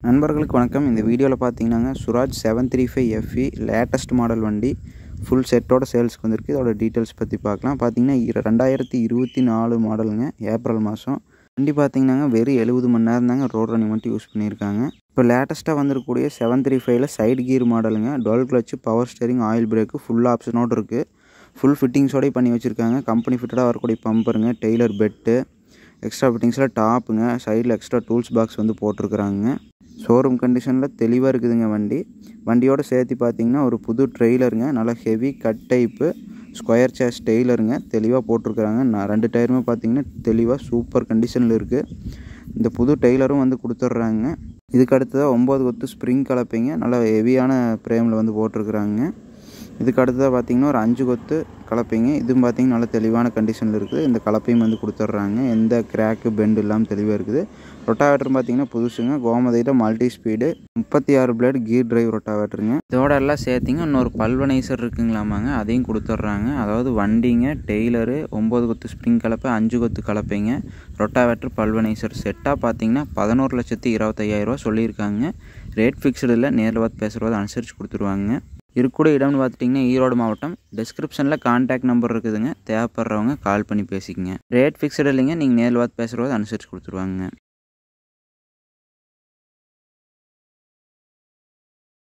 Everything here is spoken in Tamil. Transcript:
நண்பர்களுக்கு வணக்கம். இந்த வீடியோவில் பார்த்தீங்கன்னாங்க சுராஜ் 735FE லேட்டஸ்ட் மாடல் வண்டி ஃபுல் செட்டோட சேல்ஸ்க்கு வந்திருக்கு. இதோட டீட்டெயில்ஸ் பற்றி பார்க்கலாம். பார்த்தீங்கன்னா 2024 மாடலுங்க, ஏப்ரல் மாதம். வண்டி பார்த்தீங்கன்னாங்க வெறும் 70 மணி நேரம் தாங்க ரோட் ரன்னிங் மட்டும் யூஸ் பண்ணியிருக்காங்க. இப்போ லேட்டஸ்ட்டாக வந்திருக்கக்கூடிய 735ல் சைடு கீர் மாடலுங்க, dual clutch, power steering, oil brake full ஆப்ஷனோடு இருக்குது. ஃபுல் ஃபிட்டிங்ஸோடய பண்ணி வச்சுருக்காங்க. கம்பெனி ஃபிட்டடாக வரக்கூடிய பம்பருங்க, டெய்லர் பெட்டு, எக்ஸ்ட்ரா ஃபிட்டிங்ஸில் டாப்புங்க, சைடில் எக்ஸ்ட்ரா டூல்ஸ் பாக்ஸ் வந்து போட்டிருக்கிறாங்க. ஷோரூம் கண்டிஷனில் தெளிவாக இருக்குதுங்க வண்டி. வண்டியோடு சேர்த்து பார்த்தீங்கன்னா ஒரு புது ட்ரெய்லருங்க, நல்லா heavy cut type square chassis டெய்லருங்க, தெளிவாக போட்டிருக்கிறாங்க. நான் 2 டயருமே பார்த்தீங்கன்னா தெளிவாக சூப்பர் கண்டிஷனில் இருக்குது. இந்த புது டெய்லரும் வந்து கொடுத்துட்றாங்க. இதுக்கு அடுத்ததாக 9 கொத்து ஸ்ப்ரிங் கலப்பைங்க, நல்லா ஹெவியான ஃப்ரேமில் வந்து போட்டிருக்கிறாங்க. இதுக்கு அடுத்ததாக பார்த்தீங்கன்னா ஒரு 5 கொத்து கலப்பைங்க, இதுவும் பார்த்தீங்கன்னா நல்லா தெளிவான கண்டிஷனில் இருக்குது. இந்த கலப்பையும் வந்து கொடுத்துட்றாங்க, எந்த கிராக்கு பெண்டு இல்லாமல் தெளிவாக இருக்குது. ரொட்டாவேட்டர் பார்த்தீங்கன்னா புதுசுங்க, கோமதியில் multi speed 36 blade gear drive ரொட்டாவேட்டருங்க. இதோட எல்லாம் சேர்த்திங்க இன்னொரு பல்வனைசர் இருக்குங்களாமாங்க, அதையும் கொடுத்துட்றாங்க. அதாவது வண்டிங்க, டெய்லரு, 9 கொத்து ஸ்ப்ரிங் கலப்பை, 5 கொத்து கலப்பைங்க, ரொட்டாவேட்டர், பல்வனைசர் செட்டாக பார்த்தீங்கன்னா 11,25,000 சொல்லியிருக்காங்க. ரேட் ஃபிக்ஸ்டு இல்லை, நேரில் பார்த்து பேசுகிறத அனுசரித்து கொடுத்துருவாங்க. இருக்கக்கூடிய இடம்னு பார்த்துட்டிங்கன்னா ஈரோடு மாவட்டம். டிஸ்கிரிப்ஷனில் கான்டாக்ட் நம்பர் இருக்குதுங்க, தேவைப்படுறவங்க கால் பண்ணி பேசிக்கங்க. ரேட் ஃபிக்ஸ்டு இல்லைங்க, நீங்கள் நேரில் பார்த்து பேசுகிறத அனுசரித்து கொடுத்துருவாங்க.